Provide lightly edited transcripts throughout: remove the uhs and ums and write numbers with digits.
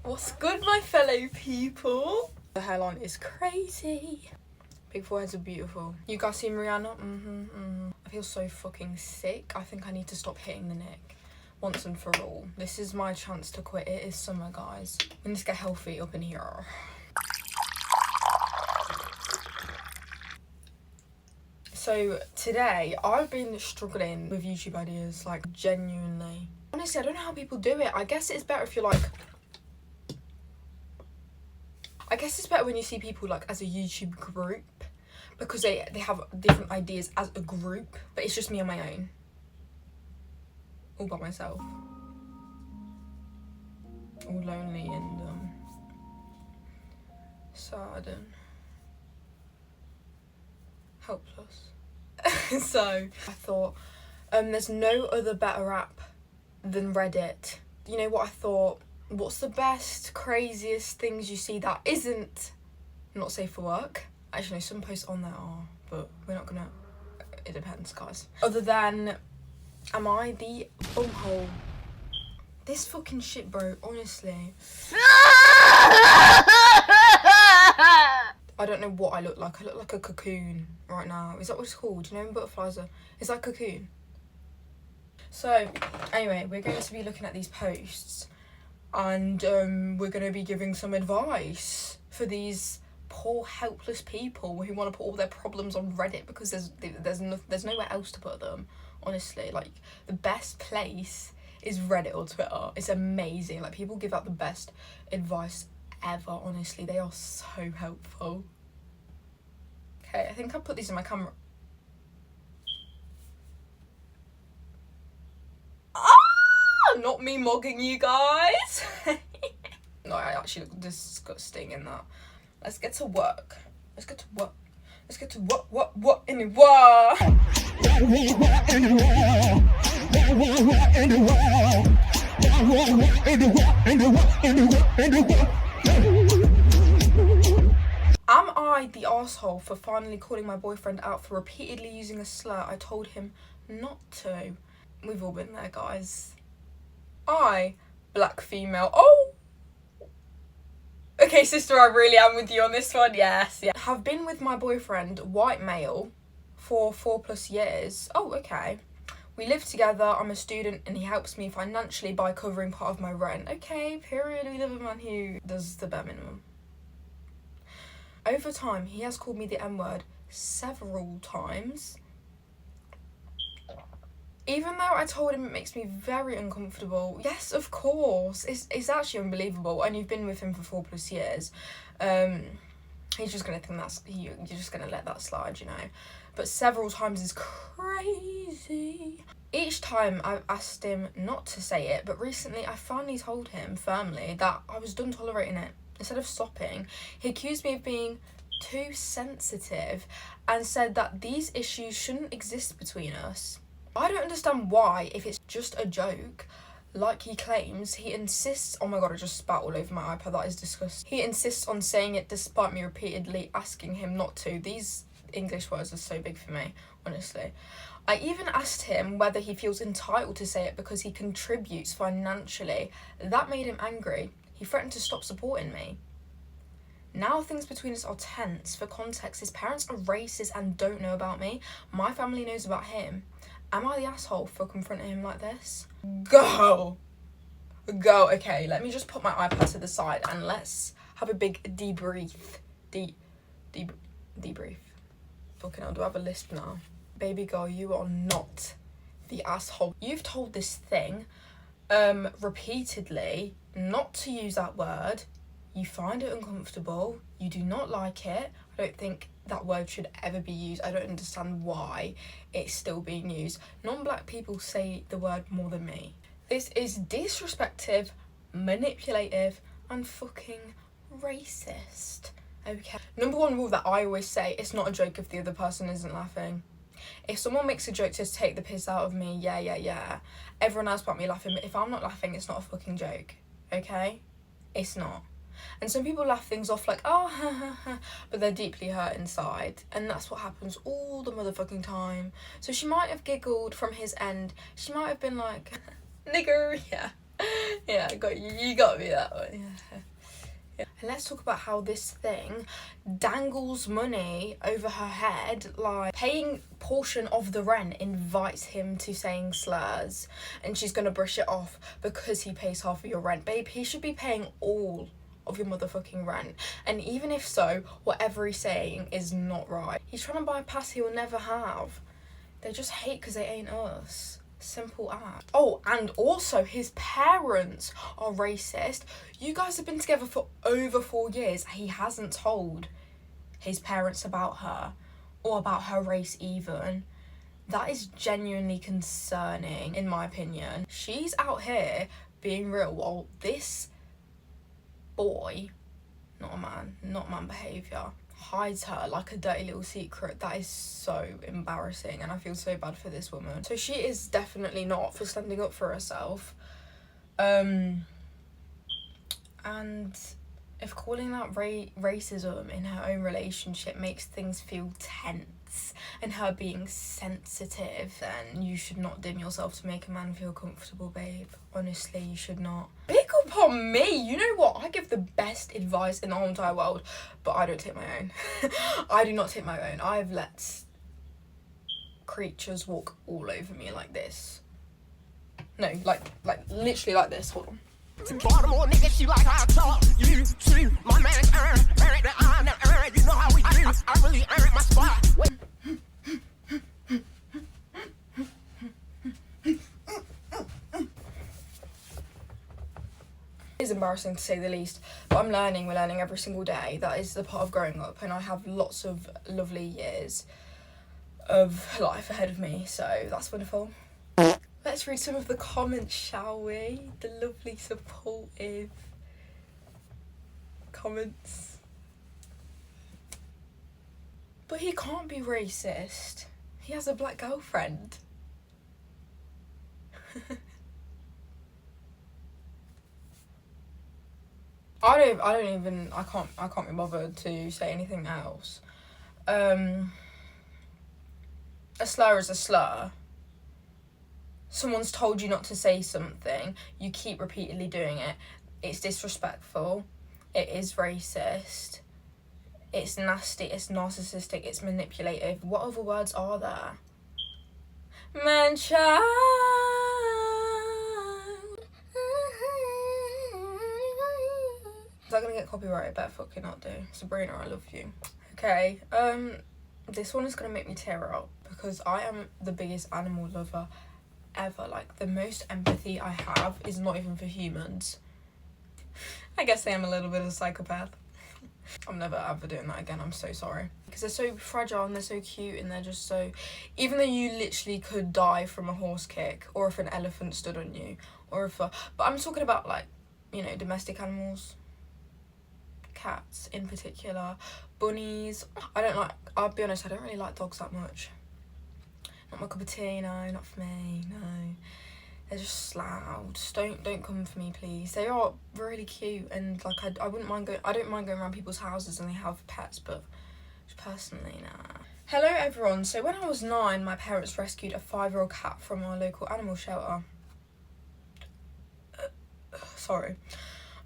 What's good, my fellow people? The hairline is crazy. Big foreheads are beautiful. You guys see Rihanna? I feel so fucking sick. I think I need to stop hitting the neck once and for all. This is my chance to quit. It is summer, guys. We need to get healthy up in here. So today, I've been struggling with YouTube ideas, like genuinely. Honestly, I don't know how people do it. I guess it's better if you're like... I guess it's better when you see people like as a YouTube group, because they have different ideas as a group, but it's just me on my own. All by myself. All lonely and sad and helpless. So I thought, there's no other better app than Reddit. You know what I thought? What's the best, craziest things you see that isn't not safe for work? Actually, no, some posts on there are, but we're not gonna... It depends, guys. Other than, am I the bumhole? This fucking shit, bro, honestly. I don't know what I look like. I look like a cocoon right now. Is that what it's called? Do you know when butterflies are... Is that cocoon? So, anyway, we're going to be looking at these posts. And we're going to be giving some advice for these poor, helpless people who want to put all their problems on Reddit because there's nowhere else to put them, honestly. Like, the best place is Reddit or Twitter. It's amazing. Like, people give out the best advice ever, honestly. They are so helpful. Okay, I think I'll put these in my camera. Not me mogging you guys. No, I actually look disgusting in that. Let's get to work. Let's get to work. Let's get to what in the world. Am I the arsehole for finally calling my boyfriend out for repeatedly using a slur I told him not to? We've all been there, guys. Black female. Oh! Okay, sister, I really am with you on this one. Yes, yeah. Have been with my boyfriend, white male, for 4+ years. Oh, okay. We live together, I'm a student, and he helps me financially by covering part of my rent. Okay, period. We live with a man who does the bare minimum. Over time, he has called me the N-word several times. Even though I told him it makes me very uncomfortable. Yes, of course. It's actually unbelievable. And you've been with him for 4+ years. He's just going to think you're just going to let that slide, you know. But several times is crazy. Each time I've asked him not to say it, but recently I finally told him firmly that I was done tolerating it. Instead of stopping, he accused me of being too sensitive and said that these issues shouldn't exist between us. I don't understand why, if it's just a joke, like he claims, he insists... Oh my god, I just spat all over my iPad, that is disgusting. He insists on saying it despite me repeatedly asking him not to. These English words are so big for me, honestly. I even asked him whether he feels entitled to say it because he contributes financially. That made him angry. He threatened to stop supporting me. Now things between us are tense. For context, his parents are racist and don't know about me. My family knows about him. Am I the asshole for confronting him like this? Go. Okay, let me just put my iPad to the side and let's have a big debrief. Debrief. Fucking hell, do I have a lisp now? Baby girl, you are not the asshole. You've told this thing repeatedly not to use that word. You find it uncomfortable. You do not like it. I don't think that word should ever be used. I don't understand why it's still being used. Non-black people say the word more than me. This is disrespectful, manipulative, and fucking racist. Okay. Number one rule that I always say, it's not a joke if the other person isn't laughing. If someone makes a joke to take the piss out of me, yeah. Everyone else might be laughing, but if I'm not laughing, it's not a fucking joke. Okay? It's not. And some people laugh things off like, oh, ha, ha, ha, but they're deeply hurt inside. And that's what happens all the motherfucking time. So she might have giggled from his end. She might have been like, nigger, yeah. Yeah, I got you. You got me that one. Yeah. And let's talk about how this thing dangles money over her head, like paying portion of the rent invites him to saying slurs, and she's gonna brush it off because he pays half of your rent. Babe, he should be paying all of your motherfucking rent, and even if so, whatever he's saying is not right. He's trying to buy a pass he will never have. They just hate because they ain't us. Simple as. Oh, and also his parents are racist. You guys have been together for over 4 years. He hasn't told his parents about her or about her race even. That is genuinely concerning, in my opinion. She's out here being real while this boy, not man behaviour, hides her like a dirty little secret. That is so embarrassing, and I feel so bad for this woman. So she is definitely not for standing up for herself. And if calling that racism in her own relationship makes things feel tense and her being sensitive, then you should not dim yourself to make a man feel comfortable, babe. Honestly, you should not. Big up on me. You know what? I give the best advice in the whole entire world, but I don't take my own. I do not take my own. I've let creatures walk all over me like this. No, like literally like this. Hold on. Baltimore nigga, she like how I talk. You see, my man's earn the honor, you know how we do. I really earned my spot. It's embarrassing to say the least, but we're learning every single day. That is the part of growing up, and I have lots of lovely years of life ahead of me, so that's wonderful. Let's read some of the comments, shall we? The lovely, supportive comments. But he can't be racist. He has a black girlfriend. I can't be bothered to say anything else. A slur is a slur. Someone's told you not to say something, you keep repeatedly doing it. It's disrespectful. It is racist. It's nasty. It's narcissistic. It's manipulative. What other words are there? Man-child. Is that gonna get copyrighted? Better fucking not do. Sabrina, I love you. Okay, this one is gonna make me tear up because I am the biggest animal lover ever. Like, the most empathy I have is not even for humans. I guess I am a little bit of a psychopath. I'm never ever doing that again. I'm so sorry. Because they're so fragile and they're so cute and they're just so... Even though you literally could die from a horse kick or if an elephant stood on you or if a... But I'm talking about, like, you know, domestic animals. Cats in particular. Bunnies. I'll be honest, I don't really like dogs that much. Not my cup of tea, no, not for me, no. They're just loud. Just don't come for me, please. They are really cute and like I wouldn't mind going. I don't mind going around people's houses and they have pets, but just personally, nah. Hello everyone. So when I was 9, my parents rescued a 5-year-old cat from our local animal shelter. Sorry.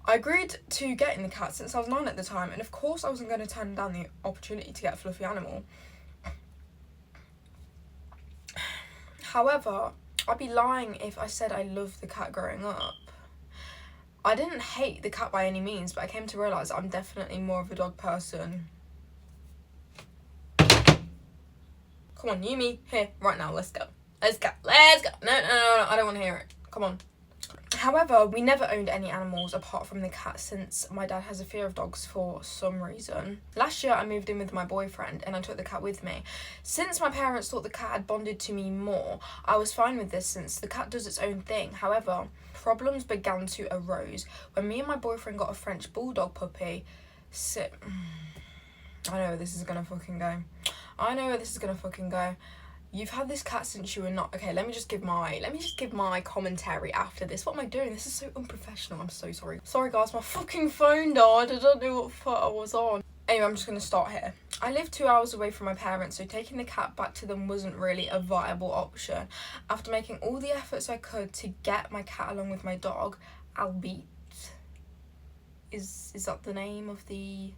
I agreed to getting the cat since I was 9 at the time, and of course I wasn't going to turn down the opportunity to get a fluffy animal. However, I'd be lying if I said I loved the cat growing up. I didn't hate the cat by any means, but I came to realise I'm definitely more of a dog person. Come on, Yumi, here, right now, let's go. Let's go. No, I don't want to hear it. Come on. However, we never owned any animals apart from the cat since my dad has a fear of dogs for some reason. Last year I moved in with my boyfriend and I took the cat with me. Since my parents thought the cat had bonded to me more, I was fine with this since the cat does its own thing. However, problems began to arise when me and my boyfriend got a French bulldog puppy. I know where this is gonna fucking go. You've had this cat since you were not... Okay, let me just give my commentary after this. What am I doing? This is so unprofessional. I'm so sorry. Sorry, guys. My fucking phone died. I don't know what foot I was on. Anyway, I'm just going to start here. I live 2 hours away from my parents, so taking the cat back to them wasn't really a viable option. After making all the efforts I could to get my cat along with my dog, Albeit. Is that the name of the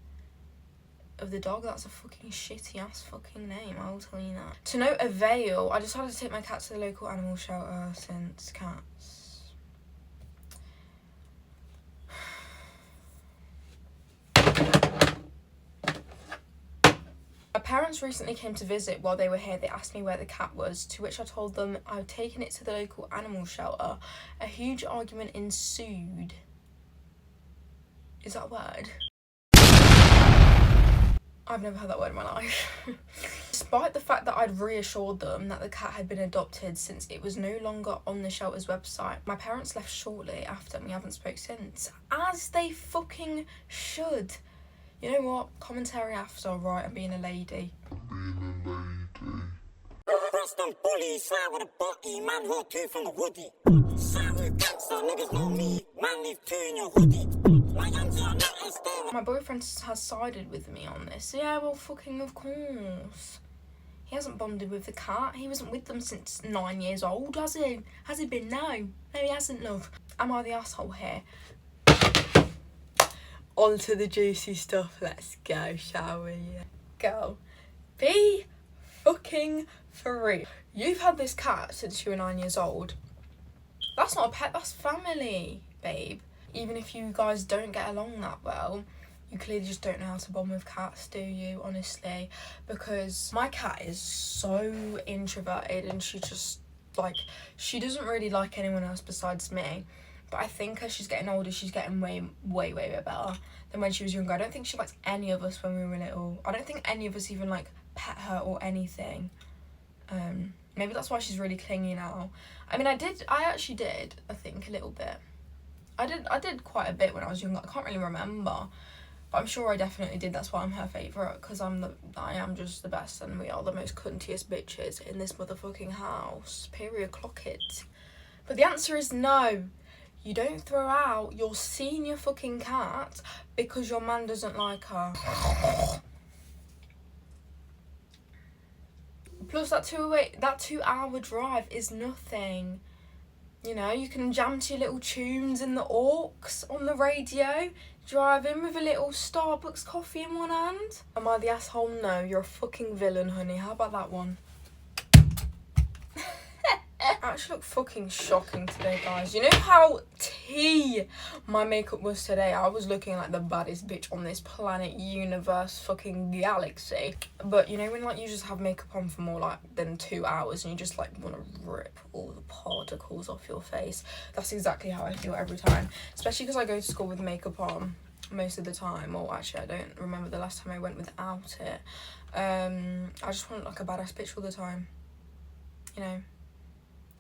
dog? That's a fucking shitty ass fucking name, I'll tell you that. To no avail, I decided to take my cat to the local animal shelter since cats. My parents recently came to visit. While they were here, they asked me where the cat was, to which I told them I'd taken it to the local animal shelter. A huge argument ensued. Is that a word? I've never heard that word in my life. Despite the fact that I'd reassured them that the cat had been adopted since it was no longer on the shelter's website, my parents left shortly after and we haven't spoke since. As they fucking should. You know what? Commentary after, right, I'm being a lady. Them bullies, side with a body, man who two from the woody. Side with gangster, niggas know me, man leave two in your hoodie. My boyfriend has sided with me on this. Yeah, well, fucking of course. He hasn't bonded with the cat. He wasn't with them since 9 years old, has he? Has he been? No. No, he hasn't, love. Am I the asshole here? On to the juicy stuff. Let's go, shall we? Go. Be fucking for real. You've had this cat since you were 9 years old. That's not a pet, that's family, babe. Even if you guys don't get along that well, you clearly just don't know how to bond with cats, do you? Honestly, because my cat is so introverted and she just, like, she doesn't really like anyone else besides me. But I think as she's getting older, she's getting way better than when she was younger. I don't think she liked any of us when we were little. I don't think any of us even, like, pet her or anything. Maybe that's why she's really clingy now. I mean, I actually did, I think, a little bit. I did quite a bit when I was younger. I can't really remember, but I'm sure I definitely did. That's why I'm her favourite, because I am just the best, and we are the most cuntiest bitches in this motherfucking house. Period. Clock it. But the answer is no. You don't throw out your senior fucking cat because your man doesn't like her. Plus, that 2 hour drive is nothing. You know, you can jam to your little tunes in the aux on the radio, drive in with a little Starbucks coffee in one hand. Am I the asshole? No, you're a fucking villain, honey. How about that one? I actually look fucking shocking today, guys. You know how tea my makeup was today? I was looking like the baddest bitch on this planet, universe, fucking galaxy. But you know when, like, you just have makeup on for more like than 2 hours and you just, like, want to rip all the particles off your face? That's exactly how I feel every time. Especially because I go to school with makeup on most of the time. Or actually, I don't remember the last time I went without it. I just want, like, a badass bitch all the time. You know?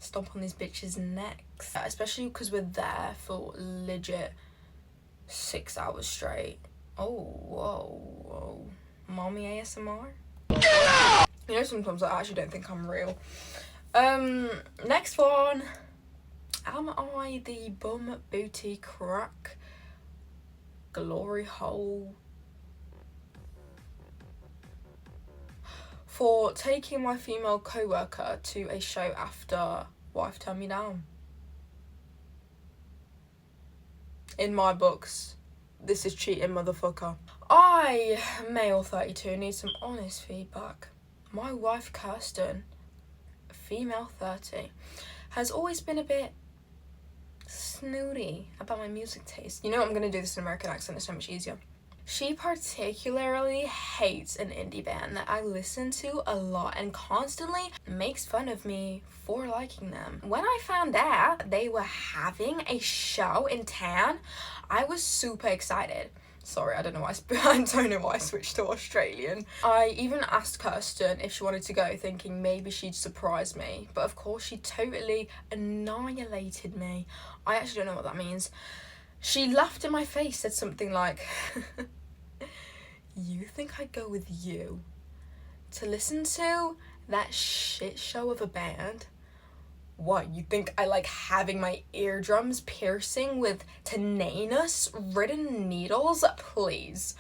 Stomp on these bitches' necks, especially because we're there for legit 6 hours straight. Whoa, mommy ASMR. You know, sometimes I actually don't think I'm real. Next one. Am I the bum booty crack glory hole for taking my female co-worker to a show after wife turned me down? In my books, this is cheating, motherfucker. I, male 32, need some honest feedback. My wife Kirsten, female 30, has always been a bit snooty about my music taste. You know what, I'm gonna do this in American accent, it's so much easier. She particularly hates an indie band that I listen to a lot and constantly makes fun of me for liking them. When I found out they were having a show in town, I was super excited. Sorry, I don't know why I switched to Australian. I even asked Kirsten if she wanted to go, thinking maybe she'd surprise me. But of course, she totally annihilated me. I actually don't know what that means. She laughed in my face, said something like, you think I'd go with you to listen to that shit show of a band? What, you think I like having my eardrums piercing with tetanus-ridden needles? Please.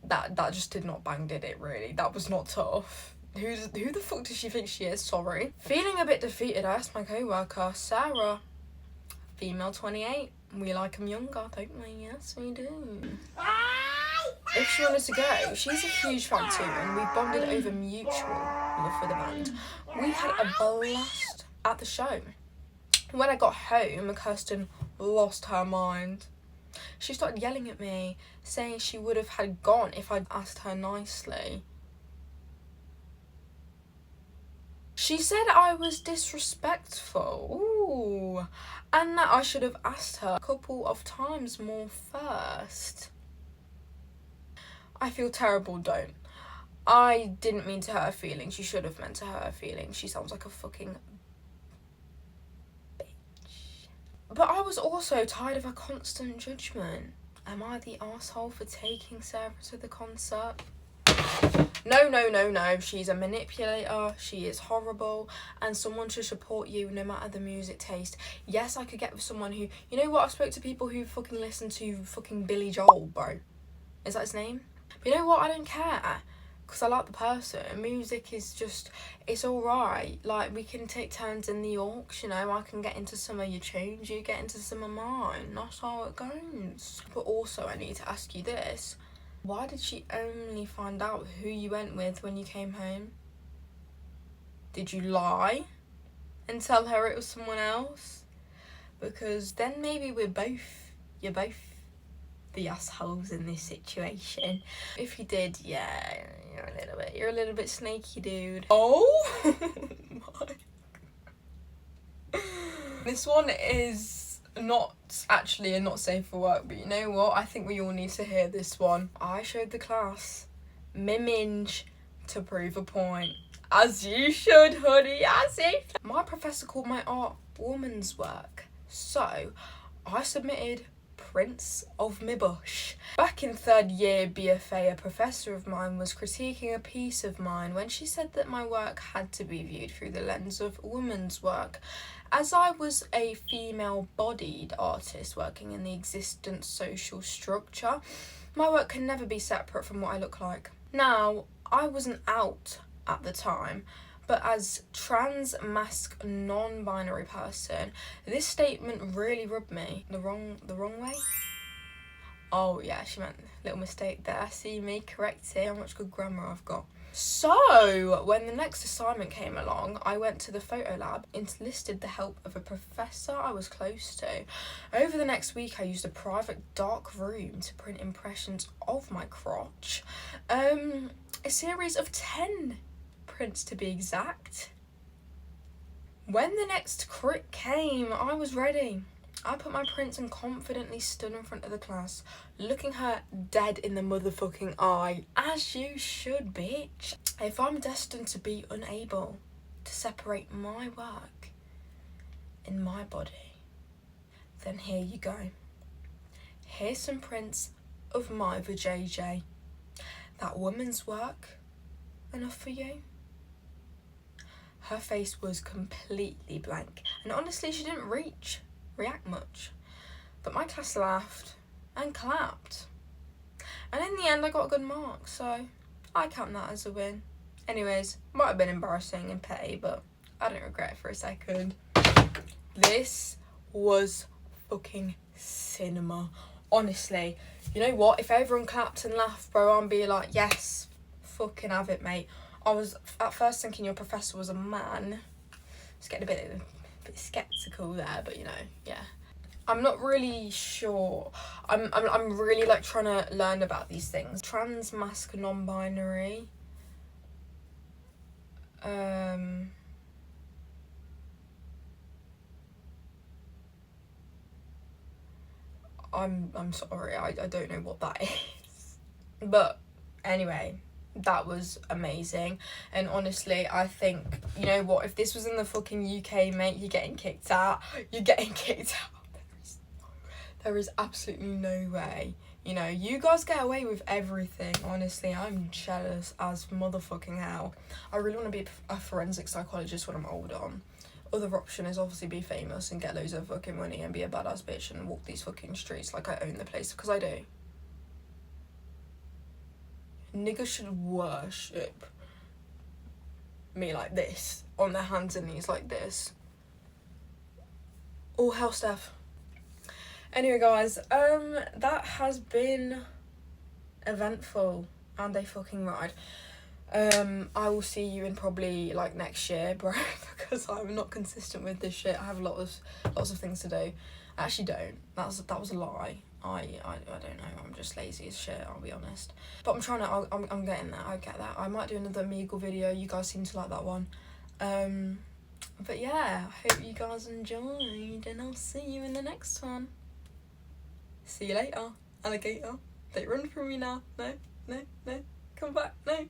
That just did not bang, did it, really? That was not tough. Who the fuck does she think she is? Sorry. Feeling a bit defeated, I asked my co-worker, Sarah, female 28. We like them younger, don't we? Yes, we do. If she wanted to go, she's a huge fan too, and we bonded over mutual love for the band. We had a blast at the show. When I got home, Kirsten lost her mind. She started yelling at me, saying she would have had gone if I'd asked her nicely. She said I was disrespectful. Ooh. And that I should have asked her a couple of times more first. I feel terrible, don't. I didn't mean to hurt her feelings. You should have meant to hurt her feelings. She sounds like a fucking bitch. But I was also tired of her constant judgment. Am I the arsehole for taking Sarah to the concert? No. She's a manipulator. She is horrible. And someone should support you no matter the music taste. Yes, I could get with someone who... You know what? I've spoke to people who fucking listen to fucking Billy Joel, bro. Is that his name? But you know what? I don't care. Because I like the person. Music is just... It's alright. Like, we can take turns in the aux, you know. I can get into some of your tunes. You get into some of mine. That's how it goes. But also, I need to ask you this. Why did she only find out who you went with when you came home? Did you lie and tell her it was someone else? Because then maybe you're both the assholes in this situation. If you did, yeah, you're a little bit snaky, dude. Oh my. This one is not actually a not safe for work, but you know what? I think we all need to hear this one. I showed the class Miminge to prove a point. As you should, honey, as if. My professor called my art woman's work, so I submitted Prince of My Bush. Back in third year BFA, a professor of mine was critiquing a piece of mine when she said that my work had to be viewed through the lens of woman's work. As I was a female-bodied artist working in the existent social structure, my work can never be separate from what I look like. Now, I wasn't out at the time, but as trans, masc, non-binary person, this statement really rubbed me the wrong way. Oh yeah, she meant little mistake there. See me correcting how much good grammar I've got. So, when the next assignment came along, I went to the photo lab, enlisted the help of a professor I was close to. Over the next week, I used a private dark room to print impressions of my crotch. A series of 10 prints to be exact. When the next crit came, I was ready. I put my prints and confidently stood in front of the class, looking her dead in the motherfucking eye, as you should, bitch. If I'm destined to be unable to separate my work and my body, then here you go. Here's some prints of my vajayjay. That woman's work enough for you? Her face was completely blank, and honestly she didn't react much, but my class laughed and clapped, and in the end I got a good mark, so I count that as a win. Anyways, might have been embarrassing and petty, but I don't regret it for a second. This was fucking cinema, honestly. You know what, if everyone clapped and laughed, bro, I'd be like, yes, fucking have it, mate. I was at first thinking your professor was a man. Just getting a bit skeptical there, but you know, yeah. I'm not really sure. I'm really like trying to learn about these things. Trans, masc, non-binary. I'm sorry, I don't know what that is. But anyway, that was amazing. And honestly, I think, you know what, if this was in the fucking UK, mate, you're getting kicked out. You're getting kicked out. There is absolutely no way. You know, you guys get away with everything. Honestly, I'm jealous as motherfucking hell. I really want to be a forensic psychologist when I'm older. Other option is obviously be famous and get loads of fucking money and be a badass bitch and walk these fucking streets like I own the place, because I do. niggas should worship me like this, on their hands and knees like this. All hell Steph. Anyway guys, that has been eventful and a fucking ride. I will see you in probably like next year, bro, because I'm not consistent with this shit. I have lots of things to do. I actually don't. That was a lie. I don't know. I'm just lazy as shit, I'll be honest. But I'm trying to. I'm getting there. I get that. I might do another Meagle video. You guys seem to like that one. But yeah, I hope you guys enjoyed, and I'll see you in the next one. See you later, alligator. Don't run from me now. No, come back, no.